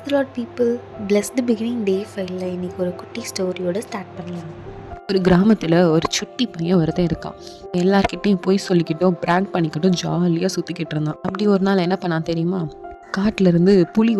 The lord people. Bless the beginning day 5ல இன்றைக்கி ஒரு குட்டி ஸ்டோரியோட ஸ்டார்ட் பண்ணலாம். ஒரு கிராமத்தில் ஒரு சுட்டி பையன் ஒருத்தன் இருக்கான். எல்லார்கிட்டையும் போய் சொல்லிக்கிட்டோம் பிராங்க் பண்ணிக்கிட்டும் ஜாலியாக சுற்றிக்கிட்டு இருந்தான். அப்படி ஒரு நாள் என்ன பண்ணான் தெரியுமா? காட்டுல இருந்து புலி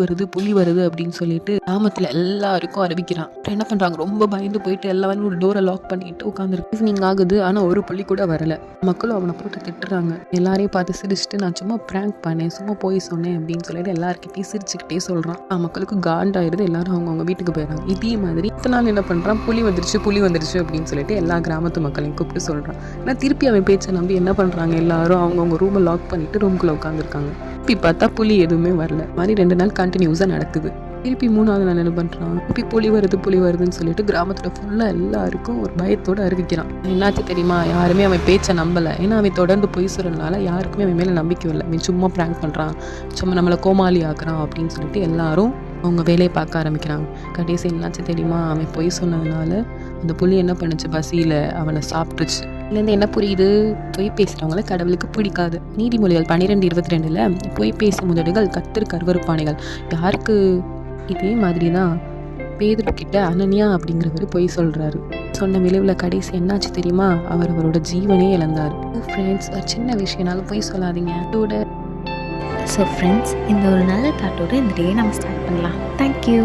வருது அப்படின்னு சொல்லிட்டு கிராமத்துல எல்லாருக்கும் அறிவிக்கிறான். அப்புறம் என்ன பண்றாங்க, ரொம்ப பயந்து போயிட்டு எல்லாரும் ஒரு டோரை லாக் பண்ணிட்டு உட்காந்துருக்கு. ஈவினிங் ஆகுது, ஆனா ஒரு புலி கூட வரல. மக்களும் அவனை போட்டு திட்டுறாங்க. எல்லாரையும் பார்த்து சிரிச்சுட்டு, நான் சும்மா பிராங்க் பண்ணேன், சும்மா போய் சொன்னேன் அப்படின்னு சொல்லிட்டு எல்லாருக்கிட்டையும் சிரிச்சுக்கிட்டே சொல்றான். மக்களுக்கு காண்டாயிருது, எல்லாரும் அவங்க வீட்டுக்கு போயிடறாங்க. இதே மாதிரி இத்தனை நாள் என்ன பண்றான், புலி வந்துருச்சு அப்படின்னு சொல்லிட்டு எல்லா கிராமத்து மக்களையும் கூப்பிட்டு சொல்றான். ஏன்னா திருப்பி அவன் பேச்சை நம்பி என்ன பண்றாங்க, எல்லாரும் அவங்கவுங்க ரூமை லாக் பண்ணிட்டு ரூம்குள்ள உட்காந்துருக்காங்க. திருப்பி பார்த்தா புலி எதுவுமே வரல. மாதிரி 2 நாள் கண்டினியூஸாக நடக்குது. திருப்பி 3வது நாள் என்ன பண்ணுறான், திருப்பி புலி வருதுன்னு சொல்லிட்டு கிராமத்தில் ஃபுல்லாக எல்லாருக்கும் ஒரு பயத்தோடு அறிவிக்கிறான். என்னாச்சு தெரியுமா? யாருமே அவன் பேச்சை நம்பலை. ஏன்னா அவன் தொடர்ந்து பொய் சொல்றதுனால யாருக்குமே அவன் மேலே நம்பிக்கை இல்லை. அவன் சும்மா ப்ராங்க் பண்ணுறான், சும்மா நம்மளை கோமாளி ஆக்குறான் அப்படின்னு சொல்லிட்டு எல்லாரும் அவங்க வேலையை பார்க்க ஆரம்பிக்கிறாங்க. கடைசி என்னாச்சு தெரியுமா? அவன் பொய் சொன்னதுனால அந்த புலி என்ன பண்ணுச்சு, பசியில் அவனை சாப்பிட்டுச்சு. இதுலேருந்து என்ன புரியுது? பொய் பேசுகிறவங்கள கடவுளுக்கு பிடிக்காது. நீதிமொழிகள் 12:22 பொய் பேசும் உதடுகள் கர்த்தர் கருவருப்பானைகள். யாருக்கு? இதே மாதிரி தான் பேதுருக்கிட்ட அனனியா அப்படிங்கிறவர் பொய் சொல்கிறாரு. சொன்ன விளைவில் கடைசி என்னாச்சு தெரியுமா? அவரோட ஜீவனே இழந்தார். ஃப்ரெண்ட்ஸ், ஒரு சின்ன விஷயம்னாலும் பொய் சொல்லாதீங்க. ஸோ ஃப்ரெண்ட்ஸ், இந்த ஒரு நல்ல தாட்டோடு இந்த டே நம்ம ஸ்டார்ட் பண்ணலாம். தேங்க்யூ.